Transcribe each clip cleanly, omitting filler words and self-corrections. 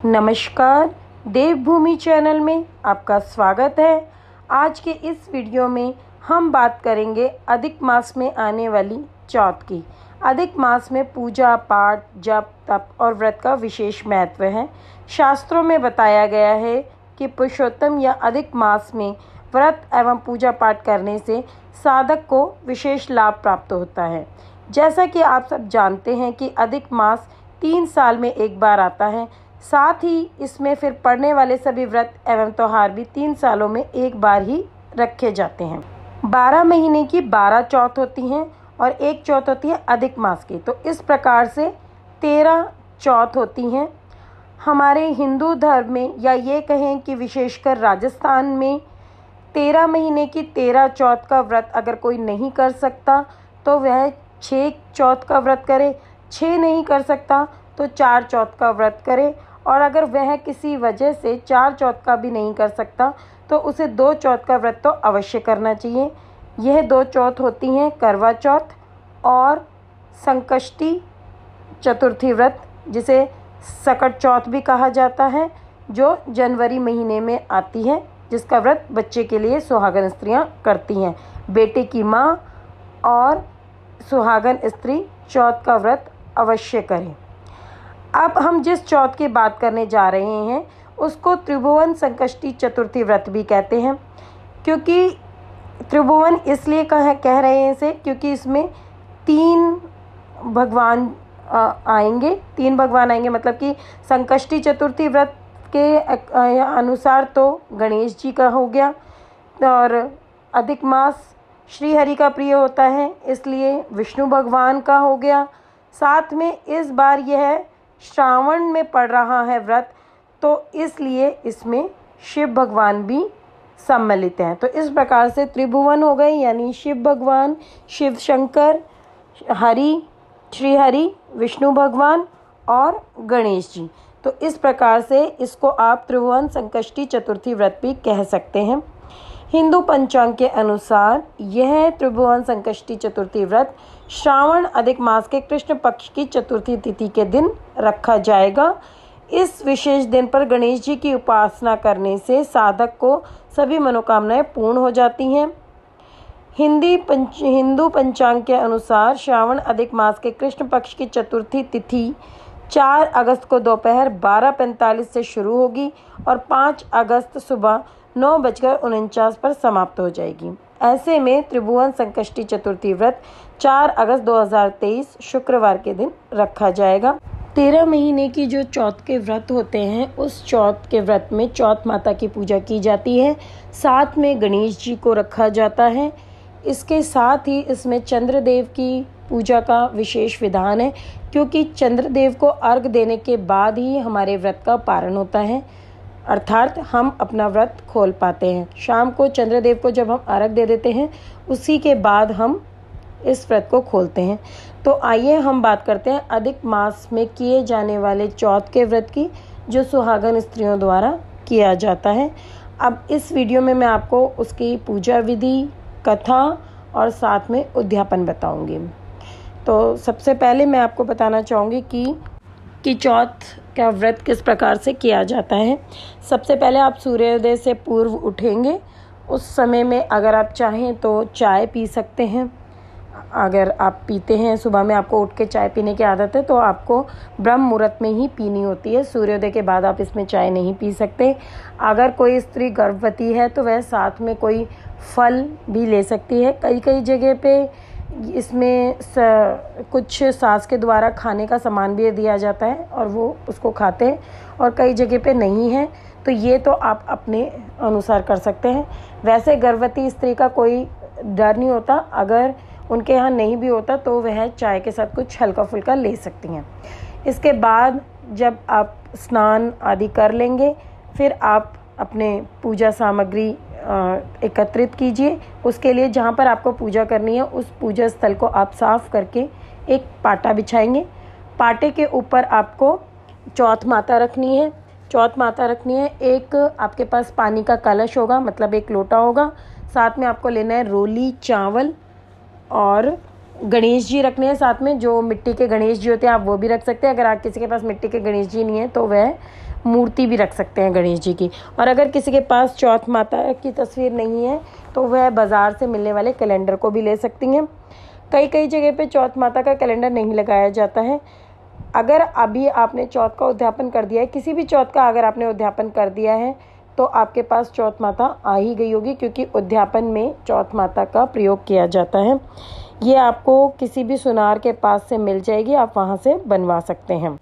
नमस्कार, देवभूमि चैनल में आपका स्वागत है। आज के इस वीडियो में हम बात करेंगे अधिक मास में आने वाली चौथ की। अधिक मास में पूजा पाठ, जप, तप और व्रत का विशेष महत्व है। शास्त्रों में बताया गया है कि पुरुषोत्तम या अधिक मास में व्रत एवं पूजा पाठ करने से साधक को विशेष लाभ प्राप्त होता है। जैसा कि आप सब जानते हैं कि अधिक मास 3 साल में एक बार आता है। साथ ही इसमें फिर पड़ने वाले सभी व्रत एवं त्यौहार भी 3 सालों में एक बार ही रखे जाते हैं। 12 महीने की 12 चौथ होती हैं और एक चौथ होती है अधिक मास की। तो इस प्रकार से 13 चौथ होती हैं। हमारे हिंदू धर्म में, या ये कहें कि विशेषकर राजस्थान में, 13 महीने की 13 चौथ का व्रत अगर कोई नहीं कर सकता तो वह 6 चौथ का व्रत करे, 6 नहीं कर सकता तो 4 चौथ का व्रत करे, और अगर वह किसी वजह से 4 चौथ का भी नहीं कर सकता तो उसे 2 चौथ का व्रत तो अवश्य करना चाहिए। यह 2 चौथ होती हैं करवा चौथ और संकष्टी चतुर्थी व्रत, जिसे सकट चौथ भी कहा जाता है, जो जनवरी महीने में आती है, जिसका व्रत बच्चे के लिए सुहागन स्त्रियां करती हैं। बेटे की माँ और सुहागन स्त्री चौथ का व्रत अवश्य करें। अब हम जिस चौथ की बात करने जा रहे हैं उसको त्रिभुवन संकष्टी चतुर्थी व्रत भी कहते हैं। क्योंकि त्रिभुवन इसलिए कह रहे हैं इसे, क्योंकि इसमें 3 भगवान आएंगे। 3 भगवान आएंगे, मतलब कि संकष्टी चतुर्थी व्रत के अनुसार तो गणेश जी का हो गया, और अधिक मास श्री हरि का प्रिय होता है इसलिए विष्णु भगवान का हो गया। साथ में इस बार यह श्रावण में पड़ रहा है व्रत, तो इसलिए इसमें शिव भगवान भी सम्मिलित हैं। तो इस प्रकार से त्रिभुवन हो गए, यानी शिव भगवान, शिव शंकर, हरि, श्री हरि, विष्णु भगवान और गणेश जी। तो इस प्रकार से इसको आप त्रिभुवन संकष्टी चतुर्थी व्रत भी कह सकते हैं। हिंदू पंचांग के अनुसार यह त्रिभुवन संकष्टी चतुर्थी व्रत श्रावण अधिक मास के कृष्ण पक्ष की चतुर्थी तिथि के दिन रखा जाएगा। इस विशेष दिन पर गणेश जी की उपासना करने से साधक को सभी मनोकामनाएं पूर्ण हो जाती हैं। हिंदू पंचांग के अनुसार श्रावण अधिक मास के कृष्ण पक्ष की चतुर्थी तिथि 4 अगस्त को दोपहर 12:45 से शुरू होगी और 5 अगस्त सुबह 9:49 पर समाप्त हो जाएगी। ऐसे में त्रिभुवन संकष्टी चतुर्थी व्रत 4 अगस्त 2023 शुक्रवार के दिन रखा जाएगा। 13 महीने की जो चौथ के व्रत होते हैं, उस चौथ के व्रत में चौथ माता की पूजा की जाती है। साथ में गणेश जी को रखा जाता है। इसके साथ ही इसमें चंद्रदेव की पूजा का विशेष विधान है, क्योंकि चंद्रदेव को अर्घ देने के बाद ही हमारे व्रत का पारण होता है, अर्थात हम अपना व्रत खोल पाते हैं। शाम को चंद्रदेव को जब हम अर्घ दे देते हैं, उसी के बाद हम इस व्रत को खोलते हैं। तो आइए हम बात करते हैं अधिक मास में किए जाने वाले चौथ के व्रत की, जो सुहागन स्त्रियों द्वारा किया जाता है। अब इस वीडियो में मैं आपको उसकी पूजा विधि, कथा और साथ में उद्यापन बताऊंगी। तो सबसे पहले मैं आपको बताना चाहूँगी कि चौथ का व्रत किस प्रकार से किया जाता है। सबसे पहले आप सूर्योदय से पूर्व उठेंगे। उस समय में अगर आप चाहें तो चाय पी सकते हैं। अगर आप पीते हैं, सुबह में आपको उठ के चाय पीने की आदत है, तो आपको ब्रह्म मुहूर्त में ही पीनी होती है। सूर्योदय के बाद आप इसमें चाय नहीं पी सकते। अगर कोई स्त्री गर्भवती है तो वह साथ में कोई फल भी ले सकती है। कई जगह पे इसमें कुछ सास के द्वारा खाने का सामान भी दिया जाता है और वो उसको खाते हैं, और कई जगह पे नहीं है, तो ये तो आप अपने अनुसार कर सकते हैं। वैसे गर्भवती स्त्री का कोई डर नहीं होता। अगर उनके यहाँ नहीं भी होता तो वह चाय के साथ कुछ हल्का फुल्का ले सकती हैं। इसके बाद जब आप स्नान आदि कर लेंगे, फिर आप अपने पूजा सामग्री एकत्रित कीजिए। उसके लिए जहाँ पर आपको पूजा करनी है, उस पूजा स्थल को आप साफ करके एक पाटा बिछाएंगे। पाटे के ऊपर आपको चौथ माता रखनी है। एक आपके पास पानी का कलश होगा, मतलब एक लोटा होगा। साथ में आपको लेना है रोली, चावल, और गणेश जी रखने हैं साथ में। जो मिट्टी के गणेश जी होते हैं आप वो भी रख सकते हैं। अगर आप किसी के पास मिट्टी के गणेश जी नहीं है तो वह मूर्ति भी रख सकते हैं गणेश जी की। और अगर किसी के पास चौथ माता की तस्वीर नहीं है तो वह बाज़ार से मिलने वाले कैलेंडर को भी ले सकती हैं। कई कई जगह पे चौथ माता का कैलेंडर नहीं लगाया जाता है। अगर अभी आपने चौथ का उद्यापन कर दिया है, किसी भी चौथ का अगर आपने उद्यापन कर दिया है तो आपके पास चौथ माता आ ही गई होगी, क्योंकि उद्यापन में चौथ माता का प्रयोग किया जाता है। ये आपको किसी भी सुनार के पास से मिल जाएगी, आप वहाँ से बनवा सकते हैं।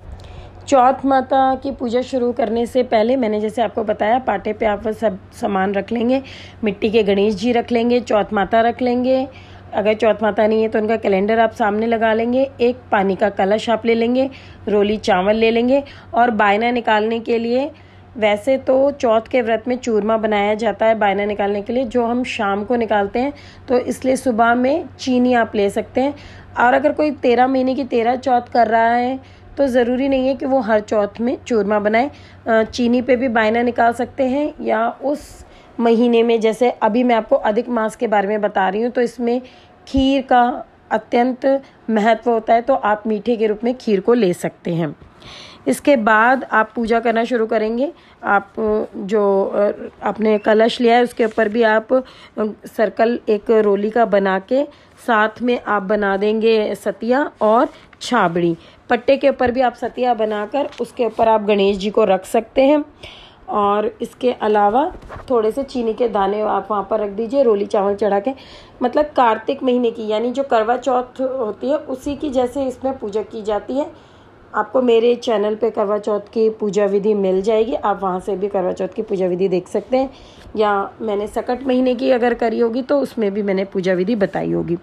चौथ माता की पूजा शुरू करने से पहले मैंने जैसे आपको बताया, पाटे पे आप वो सब सामान रख लेंगे। मिट्टी के गणेश जी रख लेंगे, चौथ माता रख लेंगे। अगर चौथ माता नहीं है तो उनका कैलेंडर आप सामने लगा लेंगे। एक पानी का कलश आप ले लेंगे, रोली चावल ले लेंगे। और बायना निकालने के लिए, वैसे तो चौथ के व्रत में चूरमा बनाया जाता है बायना निकालने के लिए, जो हम शाम को निकालते हैं, तो इसलिए सुबह में चीनी आप ले सकते हैं। और अगर कोई 13 महीने की 13 चौथ कर रहा है तो ज़रूरी नहीं है कि वो हर चौथ में चूरमा बनाए। चीनी पे भी बायना निकाल सकते हैं, या उस महीने में, जैसे अभी मैं आपको अधिक मास के बारे में बता रही हूँ, तो इसमें खीर का अत्यंत महत्व होता है, तो आप मीठे के रूप में खीर को ले सकते हैं। इसके बाद आप पूजा करना शुरू करेंगे। आप जो आपने कलश लिया है उसके ऊपर भी आप सर्कल एक रोली का बना के, साथ में आप बना देंगे सतिया और छाबड़ी। पट्टे के ऊपर भी आप सतिया बनाकर उसके ऊपर आप गणेश जी को रख सकते हैं। और इसके अलावा थोड़े से चीनी के दाने आप वहाँ पर रख दीजिए, रोली चावल चढ़ा के। मतलब कार्तिक महीने की, यानी जो करवा चौथ होती है उसी की जैसे इसमें पूजा की जाती है। आपको मेरे चैनल पे करवा चौथ की पूजा विधि मिल जाएगी, आप वहाँ से भी करवा चौथ की पूजा विधि देख सकते हैं। या मैंने सकट महीने की अगर करी होगी तो उसमें भी मैंने पूजा विधि बताई होगी।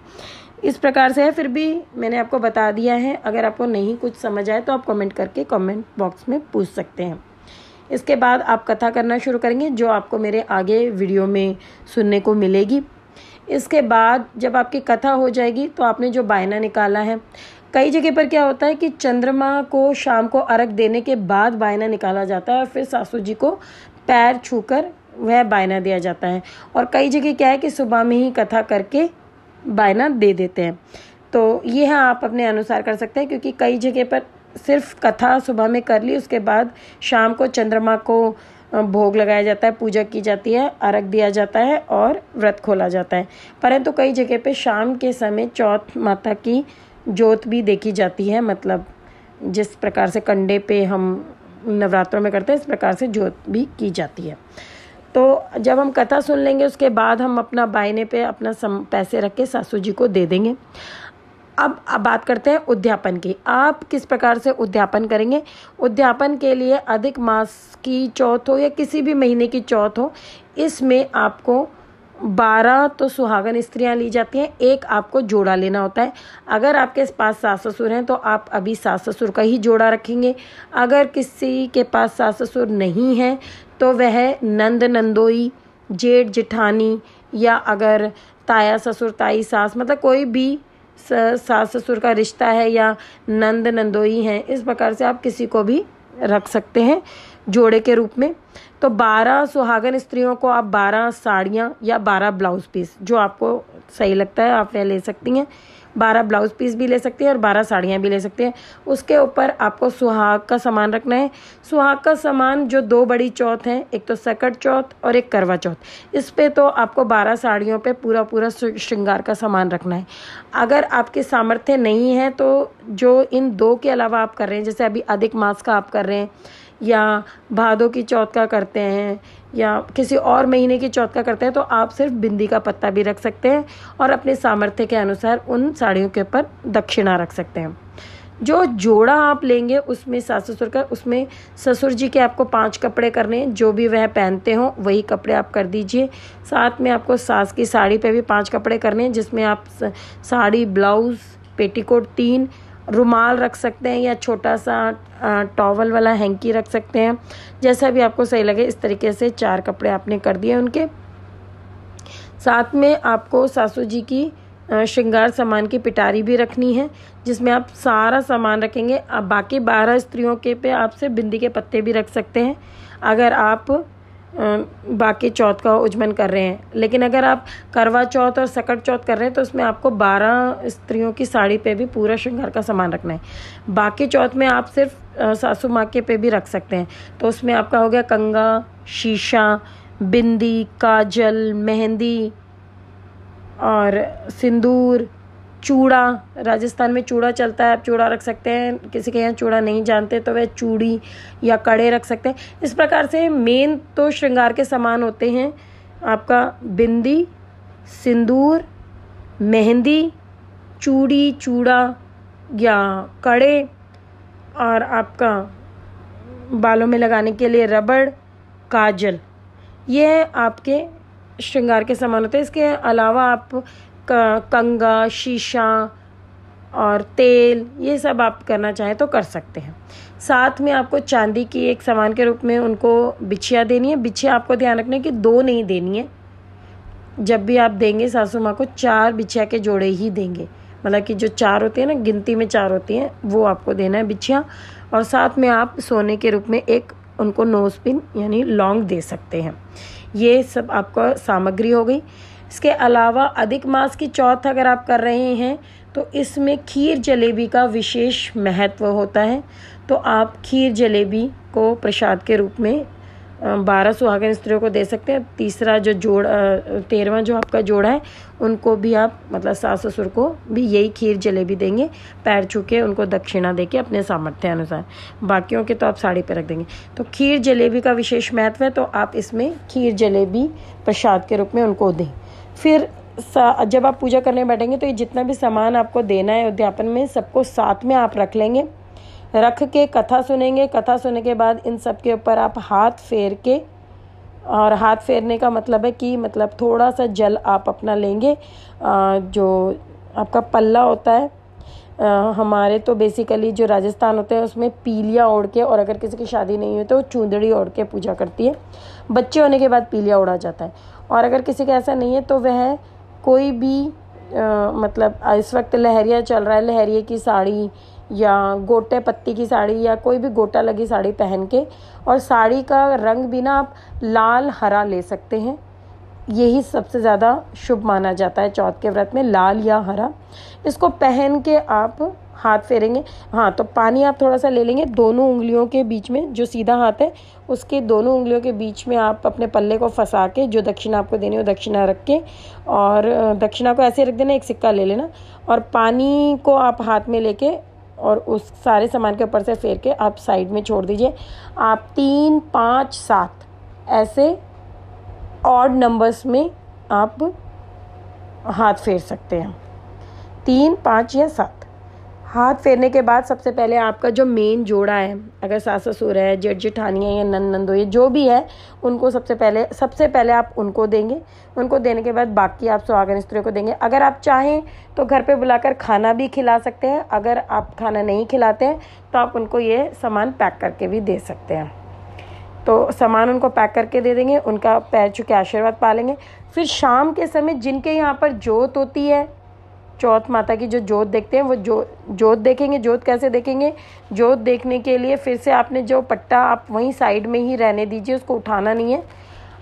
इस प्रकार से है, फिर भी मैंने आपको बता दिया है। अगर आपको नहीं कुछ समझ आए तो आप कमेंट करके कमेंट बॉक्स में पूछ सकते हैं। इसके बाद आप कथा करना शुरू करेंगे, जो आपको मेरे आगे वीडियो में सुनने को मिलेगी। इसके बाद जब आपकी कथा हो जाएगी तो आपने जो बायना निकाला है, कई जगह पर क्या होता है कि चंद्रमा को शाम को अर्घ देने के बाद बायना निकाला जाता है और फिर सासू जी को पैर छूकर वह बायना दिया जाता है। और कई जगह क्या है कि सुबह में ही कथा करके बायना दे देते हैं। तो ये है, आप अपने अनुसार कर सकते हैं, क्योंकि कई जगह पर सिर्फ कथा सुबह में कर ली, उसके बाद शाम को चंद्रमा को भोग लगाया जाता है, पूजा की जाती है, अर्घ दिया जाता है और व्रत खोला जाता है। परंतु कई जगह पे शाम के समय चौथ माता की जोत भी देखी जाती है। मतलब जिस प्रकार से कंडे पे हम नवरात्रों में करते हैं, इस प्रकार से जोत भी की जाती है। तो जब हम कथा सुन लेंगे उसके बाद हम अपना बायने पे अपना पैसे रख के सासू जी को दे देंगे। अब बात करते हैं उद्यापन की। आप किस प्रकार से उद्यापन करेंगे। उद्यापन के लिए अधिक मास की चौथ हो या किसी भी महीने की चौथ हो, इसमें आपको 12 तो सुहागन स्त्रियां ली जाती हैं, एक आपको जोड़ा लेना होता है। अगर आपके पास सास ससुर हैं तो आप अभी सास ससुर का ही जोड़ा रखेंगे। अगर किसी के पास सास ससुर नहीं है तो वह नंद नंदोई, जेठ जेठानी, या अगर ताया ससुर ताई सास, मतलब कोई भी सास ससुर का रिश्ता है या नंद नंदोई हैं, इस प्रकार से आप किसी को भी रख सकते हैं जोड़े के रूप में। तो 12 सुहागन स्त्रियों को आप 12 साड़ियाँ या 12 ब्लाउज पीस, जो आपको सही लगता है आप वह ले सकती हैं। 12 ब्लाउज पीस भी ले सकती हैं और 12 साड़ियाँ भी ले सकते हैं। उसके ऊपर आपको सुहाग का सामान रखना है। सुहाग का सामान जो 2 बड़ी चौथ हैं, एक तो सकट चौथ और एक करवा चौथ, इस पे तो आपको 12 साड़ियों पे पूरा श्रृंगार का सामान रखना है। अगर आपके सामर्थ्य नहीं है तो जो इन 2 के अलावा आप कर रहे हैं, जैसे अभी अधिक मास का आप कर रहे हैं या भादों की चौथ का करते हैं या किसी और महीने की चौथ का करते हैं, तो आप सिर्फ बिंदी का पत्ता भी रख सकते हैं और अपने सामर्थ्य के अनुसार उन साड़ियों के ऊपर दक्षिणा रख सकते हैं। जो जोड़ा आप लेंगे उसमें सास ससुर का, उसमें ससुर जी के आपको 5 कपड़े करने हैं, जो भी वह पहनते हो वही कपड़े आप कर दीजिए। साथ में आपको सास की साड़ी पे भी 5 कपड़े करने हैं, जिसमें आप साड़ी, ब्लाउज, पेटीकोट 3, रुमाल रख सकते हैं या छोटा सा टॉवल वाला हैंकी रख सकते हैं, जैसा भी आपको सही लगे। इस तरीके से 4 कपड़े आपने कर दिए उनके। साथ में आपको सासू जी की श्रृंगार सामान की पिटारी भी रखनी है, जिसमें आप सारा सामान रखेंगे। अब बाकी 12 स्त्रियों के पे आप सिर्फ बिंदी के पत्ते भी रख सकते हैं। अगर आप बाकी चौथ का उज्जमन कर रहे हैं। लेकिन अगर आप करवा चौथ और सकट चौथ कर रहे हैं तो उसमें आपको 12 स्त्रियों की साड़ी पे भी पूरा श्रृंगार का सामान रखना है। बाकी चौथ में आप सिर्फ सासू माँ के पे भी रख सकते हैं। तो उसमें आपका हो गया कंगा, शीशा, बिंदी, काजल, मेहंदी और सिंदूर, चूड़ा। राजस्थान में चूड़ा चलता है, आप चूड़ा रख सकते हैं। किसी के यहाँ चूड़ा नहीं जानते तो वह चूड़ी या कड़े रख सकते हैं। इस प्रकार से मेन तो श्रृंगार के सामान होते हैं आपका बिंदी, सिंदूर, मेहंदी, चूड़ी, चूड़ा या कड़े, और आपका बालों में लगाने के लिए रबड़, काजल। ये आपके श्रृंगार के सामान होते हैं। इसके अलावा आप कंगा, शीशा और तेल, ये सब आप करना चाहें तो कर सकते हैं। साथ में आपको चांदी की एक सामान के रूप में उनको बिछिया देनी है। बिछिया आपको ध्यान रखना है कि 2 नहीं देनी है। जब भी आप देंगे सासू माँ को 4 बिछिया के जोड़े ही देंगे। मतलब कि जो 4 होती है ना, गिनती में 4 होती हैं, वो आपको देना है बिछिया। और साथ में आप सोने के रूप में एक उनको नोज पिन यानी लौंग दे सकते हैं। ये सब आपका सामग्री हो गई। इसके अलावा अधिक मास की चौथ अगर आप कर रहे हैं तो इसमें खीर जलेबी का विशेष महत्व होता है। तो आप खीर जलेबी को प्रसाद के रूप में 12 सुहागन स्त्रियों को दे सकते हैं। तीसरा जो 13वां जो आपका जोड़ा है उनको भी आप मतलब सास ससुर को भी यही खीर जलेबी देंगे, पैर छू के उनको दक्षिणा देके अपने सामर्थ्य अनुसार। बाकियों के तो आप साड़ी पे रख देंगे। तो खीर जलेबी का विशेष महत्व है, तो आप इसमें खीर जलेबी प्रसाद के रूप में उनको दें। फिर जब आप पूजा करने बैठेंगे तो ये जितना भी सामान आपको देना है उद्यापन में, सबको साथ में आप रख लेंगे। रख के कथा सुनेंगे। कथा सुनने के बाद इन सब के ऊपर आप हाथ फेर के, और हाथ फेरने का मतलब है कि मतलब थोड़ा सा जल आप अपना लेंगे। जो आपका पल्ला होता है, हमारे तो बेसिकली जो राजस्थान होते हैं उसमें पीलिया ओढ़ के, और अगर किसी की शादी नहीं हुई तो वो चूंदड़ी ओढ़ के पूजा करती है। बच्चे होने के बाद पीलिया ओढ़ा जाता है। और अगर किसी का ऐसा नहीं है तो वह कोई भी मतलब इस वक्त लहरिया चल रहा है, लहरिये की साड़ी या गोटे पत्ती की साड़ी या कोई भी गोटा लगी साड़ी पहन के, और साड़ी का रंग भी ना आप लाल हरा ले सकते हैं। यही सबसे ज़्यादा शुभ माना जाता है चौथ के व्रत में, लाल या हरा। इसको पहन के आप हाथ फेरेंगे। हाँ, तो पानी आप थोड़ा सा ले लेंगे। दोनों उंगलियों के बीच में, जो सीधा हाथ है उसके दोनों उंगलियों के बीच में आप अपने पल्ले को फंसा के, जो दक्षिणा आपको देनी हो दक्षिणा रख के, और दक्षिणा को ऐसे रख देना, एक सिक्का ले लेना, और पानी को आप हाथ में लेके और उस सारे सामान के ऊपर से फेर के आप साइड में छोड़ दीजिए। आप 3, 5, 7 ऐसे ऑड नंबर्स में आप हाथ फेर सकते हैं। 3, 5 या 7 हाथ फेरने के बाद सबसे पहले आपका जो मेन जोड़ा है, अगर सास ससुर है, जेठ जेठानी है या नंदो, ये जो भी है, उनको सबसे पहले आप उनको देंगे। उनको देने के बाद बाकी आप सुहागन स्त्रियों को देंगे। अगर आप चाहें तो घर पे बुलाकर खाना भी खिला सकते हैं। अगर आप खाना नहीं खिलाते हैं तो आप उनको ये सामान पैक करके भी दे सकते हैं। तो सामान उनको पैक करके दे देंगे, उनका पैर छू के आशीर्वाद पा लेंगे। फिर शाम के समय जिनके यहाँ पर जोत होती है, चौथ माता की जो जोत देखते हैं, वो जोत देखेंगे। जोत कैसे देखेंगे? जोत देखने के लिए फिर से आपने जो पट्टा, आप वहीं साइड में ही रहने दीजिए, उसको उठाना नहीं है।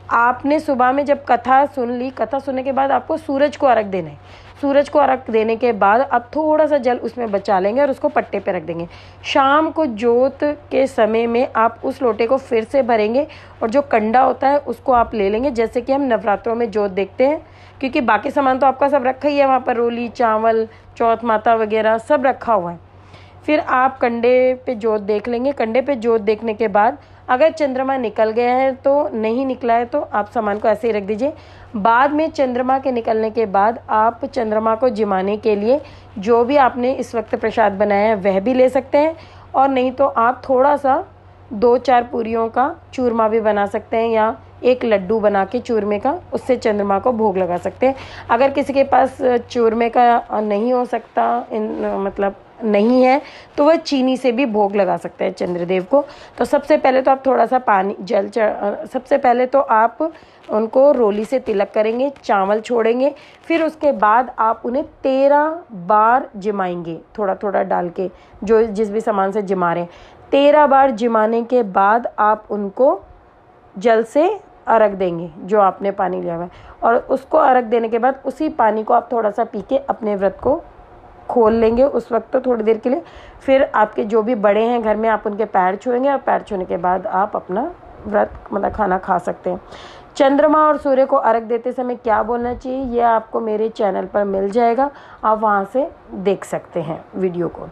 आपने सुबह में जब कथा सुन ली, कथा सुनने के बाद आपको सूरज को अर्घ देना है। सूरज को अर्घ देने के बाद आप थोड़ा सा जल उसमें बचा लेंगे और उसको पट्टे पे रख देंगे। शाम को जोत के समय में आप उस लोटे को फिर से भरेंगे, और जो कंडा होता है उसको आप ले लेंगे, जैसे कि हम नवरात्रों में जोत देखते हैं। क्योंकि बाकी सामान तो आपका सब रखा ही है, वहाँ पर रोली, चावल, चौथ माता वगैरह सब रखा हुआ है। फिर आप कंडे पे जोत देख लेंगे। कंडे पे जोत देखने के बाद अगर चंद्रमा निकल गया है तो, नहीं निकला है तो आप सामान को ऐसे ही रख दीजिए। बाद में चंद्रमा के निकलने के बाद आप चंद्रमा को जिमाने के लिए जो भी आपने इस वक्त प्रसाद बनाया है वह भी ले सकते हैं, और नहीं तो आप थोड़ा सा 2-4 पूरियों का चूरमा भी बना सकते हैं, या एक लड्डू बना के चूरमे का, उससे चंद्रमा को भोग लगा सकते हैं। अगर किसी के पास चूरमे का नहीं हो सकता, मतलब नहीं है, तो वह चीनी से भी भोग लगा सकते हैं चंद्रदेव को। तो सबसे पहले तो आप थोड़ा सा सबसे पहले तो आप उनको रोली से तिलक करेंगे, चावल छोड़ेंगे। फिर उसके बाद आप उन्हें 13 बार जिमाएंगे, थोड़ा थोड़ा डाल के, जो जिस भी सामान से जिमा रहे हैं। 13 बार जिमाने के बाद आप उनको जल से अर्घ देंगे जो आपने पानी लिया हुआ है, और उसको अर्घ देने के बाद उसी पानी को आप थोड़ा सा पी के अपने व्रत को खोल लेंगे उस वक्त तो थोड़ी देर के लिए। फिर आपके जो भी बड़े हैं घर में, आप उनके पैर छुएंगे और पैर छूने के बाद आप अपना व्रत मतलब खाना खा सकते हैं। चंद्रमा और सूर्य को अर्घ देते समय क्या बोलना चाहिए, यह आपको मेरे चैनल पर मिल जाएगा, आप वहाँ से देख सकते हैं वीडियो को।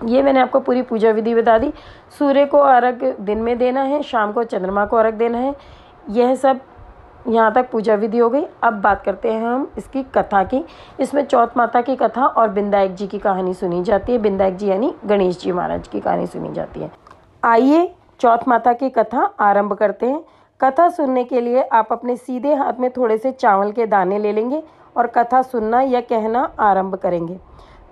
ये मैंने आपको पूरी पूजा विधि बता दी। सूर्य को अर्घ दिन में देना है, शाम को चंद्रमा को अर्घ देना है। यह सब यहाँ तक पूजा विधि हो गई। अब बात करते हैं हम इसकी कथा की। इसमें चौथ माता की कथा और बिंदायक जी की कहानी सुनी जाती है। बिंदायक जी यानी गणेश जी महाराज की कहानी सुनी जाती है। आइए चौथ माता की कथा आरंभ करते हैं। कथा सुनने के लिए आप अपने सीधे हाथ में थोड़े से चावल के दाने ले लेंगे और कथा सुनना या कहना आरंभ करेंगे।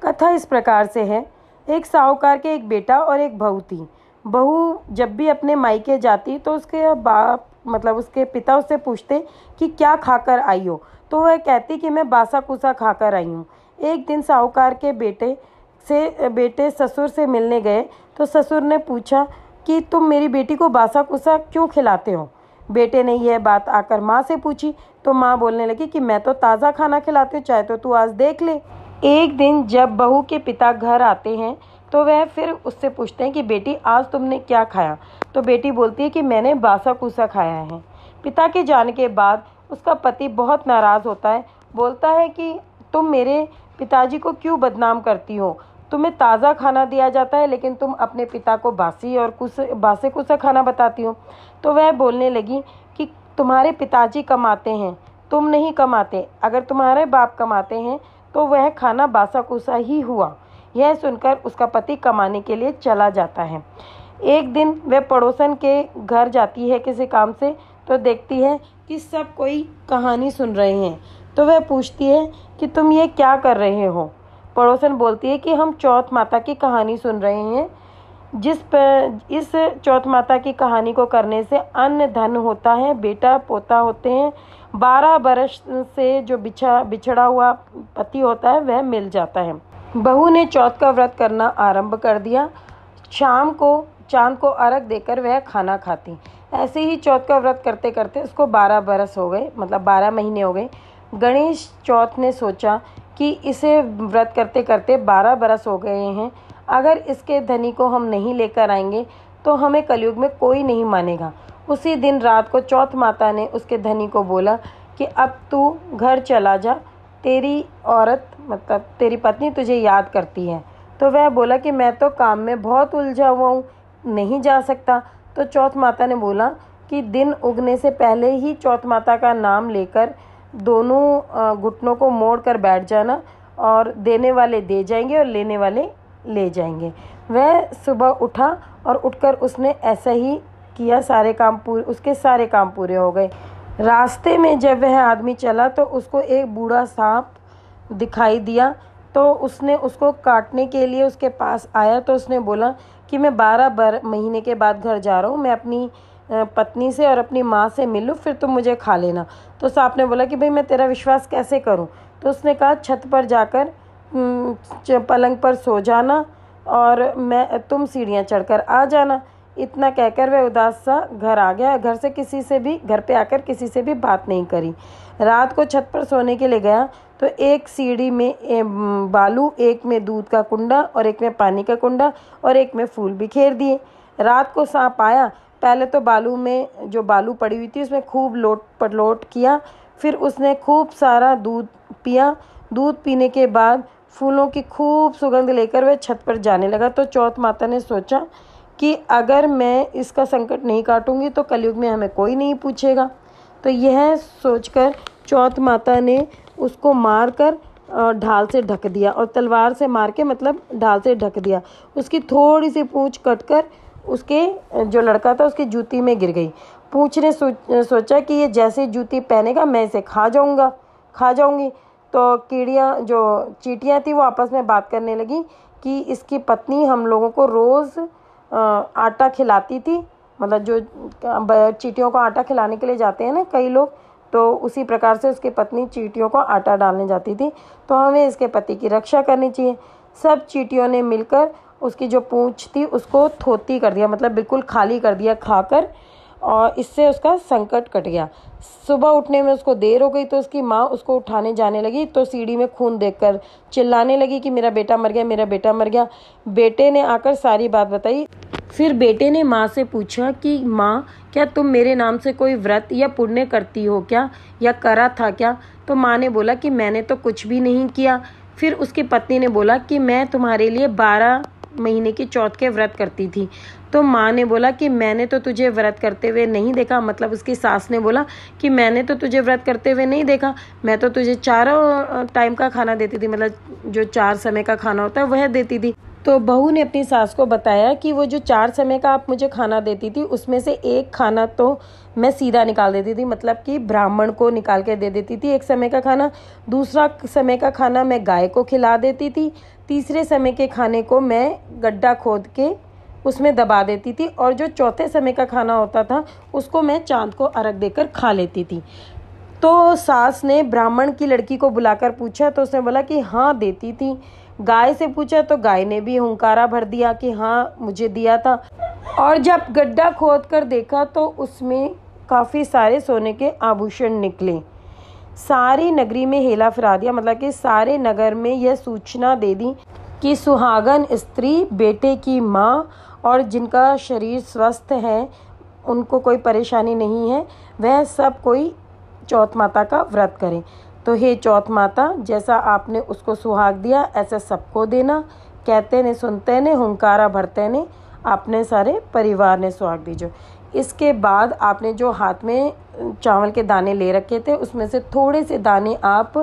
कथा इस प्रकार से है। एक साहूकार के एक बेटा और एक बहू थी। बहू जब भी अपने मायके जाती तो उसके बाप मतलब उसके पिता उससे पूछते कि क्या खाकर आई हो, तो वह कहती कि मैं बासा कुसा खाकर आई हूँ। एक दिन साहूकार के बेटे ससुर से मिलने गए तो ससुर ने पूछा कि तुम मेरी बेटी को बासा कुसा क्यों खिलाते हो। बेटे ने यह बात आकर माँ से पूछी तो माँ बोलने लगी कि मैं तो ताज़ा खाना खिलाती हूँ, चाहे तो तू आज देख ले। एक दिन जब बहू के पिता घर आते हैं तो वह फिर उससे पूछते हैं कि बेटी आज तुमने क्या खाया, तो बेटी बोलती है कि मैंने बासा कुसा खाया है। पिता के जाने के बाद उसका पति बहुत नाराज़ होता है, बोलता है कि तुम मेरे पिताजी को क्यों बदनाम करती हो, तुम्हें ताज़ा खाना दिया जाता है लेकिन तुम अपने पिता को बासे कुसा खाना बताती हो। तो वह बोलने लगी कि तुम्हारे पिताजी कमाते हैं, तुम नहीं कमाते, अगर तुम्हारे बाप कमाते हैं तो वह खाना बासा कुसा ही हुआ। यह सुनकर उसका पति कमाने के लिए चला जाता है। एक दिन वह पड़ोसन के घर जाती है किसी काम से, तो देखती है कि सब कोई कहानी सुन रहे हैं, तो वह पूछती है कि तुम ये क्या कर रहे हो। पड़ोसन बोलती है कि हम चौथ माता की कहानी सुन रहे हैं, इस चौथ माता की कहानी को करने से अन्न धन होता है, बेटा पोता होते हैं, 12 बरस से जो बिछड़ा हुआ पति होता है वह मिल जाता है। बहू ने चौथ का व्रत करना आरंभ कर दिया। शाम को चांद को अर्घ देकर वह खाना खाती। ऐसे ही चौथ का व्रत करते करते उसको 12 बरस हो गए, मतलब 12 महीने हो गए। गणेश चौथ ने सोचा कि इसे व्रत करते करते 12 बरस हो गए हैं, अगर इसके धनी को हम नहीं लेकर आएंगे तो हमें कलयुग में कोई नहीं मानेगा। उसी दिन रात को चौथ माता ने उसके धनी को बोला कि अब तू घर चला जा, तेरी औरत मतलब तेरी पत्नी तुझे याद करती है। तो वह बोला कि मैं तो काम में बहुत उलझा हुआ हूँ, नहीं जा सकता। तो चौथ माता ने बोला कि दिन उगने से पहले ही चौथ माता का नाम लेकर दोनों घुटनों को मोड़ कर बैठ जाना, और देने वाले दे जाएंगे और लेने वाले ले जाएंगे। वह सुबह उठा और उठकर उसने ऐसा ही किया, उसके सारे काम पूरे हो गए। रास्ते में जब वह आदमी चला तो उसको एक बूढ़ा सांप दिखाई दिया, तो उसने उसको काटने के लिए उसके पास आया। तो उसने बोला कि मैं 12 महीने के बाद घर जा रहा हूँ, मैं अपनी पत्नी से और अपनी माँ से मिलूँ, फिर तुम मुझे खा लेना। तो सांप ने बोला कि भाई मैं तेरा विश्वास कैसे करूँ। तो उसने कहा छत पर जाकर पलंग पर सो जाना और तुम सीढ़ियाँ चढ़कर आ जाना। इतना कहकर वह उदास सा घर आ गया। घर पे आकर किसी से भी बात नहीं करी। रात को छत पर सोने के लिए गया तो एक सीढ़ी में बालू, एक में दूध का कुंडा और एक में पानी का कुंडा और एक में फूल बिखेर दिए। रात को सांप आया, पहले तो जो बालू पड़ी हुई थी उसमें खूब लोट पटलोट किया, फिर उसने खूब सारा दूध पिया। दूध पीने के बाद फूलों की खूब सुगंध लेकर वह छत पर जाने लगा। तो चौथ माता ने सोचा कि अगर मैं इसका संकट नहीं काटूंगी तो कलयुग में हमें कोई नहीं पूछेगा। तो यह सोचकर चौथ माता ने उसको मारकर ढाल से ढक दिया, और तलवार से मार के मतलब ढाल से ढक दिया। उसकी थोड़ी सी पूंछ कटकर उसके जो लड़का था उसकी जूती में गिर गई। पूंछ ने सोचा कि ये जैसे जूती पहनेगा मैं इसे खा जाऊंगी। तो चींटियाँ थी वो आपस में बात करने लगी कि इसकी पत्नी हम लोगों को रोज़ आटा खिलाती थी, मतलब जो चींटियों को आटा खिलाने के लिए जाते हैं ना कई लोग, तो उसी प्रकार से उसकी पत्नी चींटियों को आटा डालने जाती थी। तो हमें इसके पति की रक्षा करनी चाहिए। सब चींटियों ने मिलकर उसकी जो पूंछ थी उसको थोती कर दिया, मतलब बिल्कुल खाली कर दिया खाकर। और इससे उसका संकट कट गया। सुबह उठने में उसको देर हो गई तो उसकी माँ उसको उठाने जाने लगी तो सीढ़ी में खून देखकर चिल्लाने लगी कि मेरा बेटा मर गया, मेरा बेटा मर गया। बेटे ने आकर सारी बात बताई। फिर बेटे ने माँ से पूछा कि माँ, क्या तुम मेरे नाम से कोई व्रत या पुण्य करती हो क्या, या करा था क्या? तो माँ ने बोला कि मैंने तो कुछ भी नहीं किया। फिर उसकी पत्नी ने बोला कि मैं तुम्हारे लिए 12 महीने की चौथ के व्रत करती थी। तो माँ ने बोला कि मैंने तो तुझे व्रत करते हुए नहीं देखा। मतलब उसकी सास ने बोला कि मैंने तो तुझे व्रत करते हुए नहीं देखा, मैं तो तुझे 4 टाइम का खाना देती थी, मतलब जो 4 समय का खाना होता है वह देती थी। तो बहू ने अपनी सास को बताया कि वो जो 4 समय का आप मुझे खाना देती थी उसमें से एक खाना तो मैं सीधा निकाल देती थी, मतलब कि ब्राह्मण को निकाल के दे देती थी एक समय का खाना। दूसरा समय का खाना मैं गाय को खिला देती थी। तीसरे समय के खाने को मैं गड्ढा खोद के उसमें दबा देती थी, और जो चौथे समय का खाना होता था उसको मैं चांद को अर्घ देकर खा लेती थी। तो सास ने ब्राह्मण की लड़की को बुलाकर पूछा तो उसने बोला कि हाँ देती थी। गाय से पूछा तो गाय ने भी हुंकारा भर दिया कि हाँ मुझे दिया था। और जब गड्ढा खोद कर देखा तो उसमें काफ़ी सारे सोने के आभूषण निकले। सारी नगरी में हेला फिरा दिया, मतलब कि सारे नगर में यह सूचना दे दी कि सुहागन स्त्री, बेटे की माँ और जिनका शरीर स्वस्थ है, उनको कोई परेशानी नहीं है, वह सब कोई चौथ माता का व्रत करें। तो हे चौथ माता, जैसा आपने उसको सुहाग दिया ऐसा सबको देना। कहते ने सुनते ने हुंकारा भरते ने, आपने सारे परिवार ने सुहाग दीजो। इसके बाद आपने जो हाथ में चावल के दाने ले रखे थे उसमें से थोड़े से दाने आप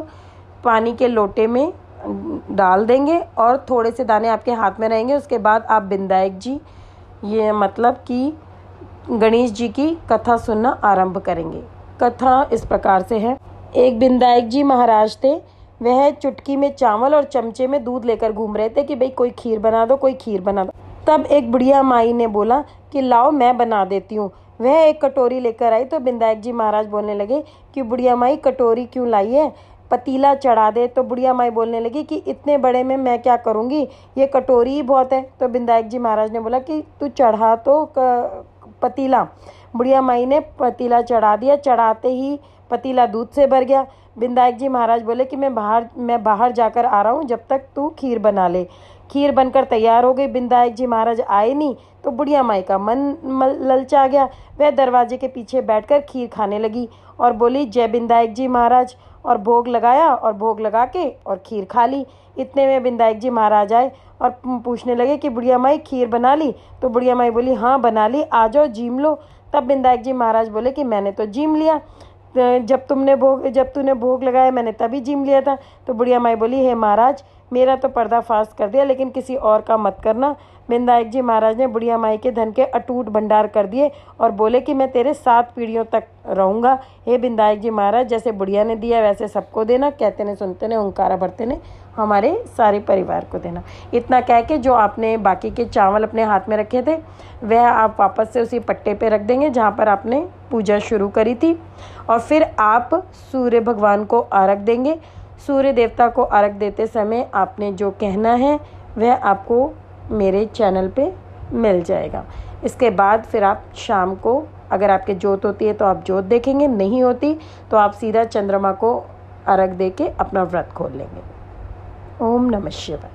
पानी के लोटे में डाल देंगे और थोड़े से दाने आपके हाथ में रहेंगे। उसके बाद आप विनायक जी, ये मतलब कि गणेश जी की कथा सुनना आरंभ करेंगे। कथा इस प्रकार से है। एक विनायक जी महाराज थे। वह चुटकी में चावल और चमचे में दूध लेकर घूम रहे थे कि भाई कोई खीर बना दो, कोई खीर बना दो। तब एक बुढ़िया माई ने बोला कि लाओ मैं बना देती हूँ। वह एक कटोरी लेकर आई तो विनायक जी महाराज बोलने लगे कि बुढ़िया माई कटोरी क्यों लाई है, पतीला चढ़ा दे। तो बुढ़िया माई बोलने लगी कि इतने बड़े में मैं क्या करूँगी, ये कटोरी ही बहुत है। तो विनायक जी महाराज ने बोला कि तू चढ़ा तो पतीला। बुढ़िया माई ने पतीला चढ़ा दिया। चढ़ाते ही पतीला दूध से भर गया। विनायक जी महाराज बोले कि मैं बाहर जाकर आ रहा हूँ, जब तक तू खीर बना ले। खीर बनकर तैयार हो गई। विनायक जी महाराज आए नहीं तो बुढ़िया माई का मन ललचा गया। वह दरवाजे के पीछे बैठकर खीर खाने लगी और बोली जय विनायक जी महाराज, और भोग लगाया और भोग लगा के और खीर खा ली। इतने में विनायक जी महाराज आए और पूछने लगे कि बुढ़िया माई खीर बना ली। तो बुढ़िया माई बोली हाँ बना ली, आ जाओ जीम लो। तब विनायक जी महाराज बोले कि मैंने तो जीम लिया, जब तूने भोग लगाया मैंने तभी जीम लिया था। तो बुढ़िया माई बोली हे महाराज, मेरा तो पर्दाफाश कर दिया, लेकिन किसी और का मत करना। विनायक जी महाराज ने बुढ़िया माई के धन के अटूट भंडार कर दिए और बोले कि मैं तेरे 7 पीढ़ियों तक रहूँगा। हे विनायक जी महाराज, जैसे बुढ़िया ने दिया वैसे सबको देना। कहते ने सुनते ने हुंकारा भरते ने, हमारे सारे परिवार को देना। इतना कह के जो आपने बाकी के चावल अपने हाथ में रखे थे वह आप वापस से उसी पट्टे पे रख देंगे जहाँ पर आपने पूजा शुरू करी थी। और फिर आप सूर्य भगवान को अर्घ देंगे। सूर्य देवता को अर्घ देते समय आपने जो कहना है वह आपको मेरे चैनल पे मिल जाएगा। इसके बाद फिर आप शाम को, अगर आपके जोत होती है तो आप जोत देखेंगे, नहीं होती तो आप सीधा चंद्रमा को अर्घ दे के अपना व्रत खोल लेंगे। ओम नमः शिवाय।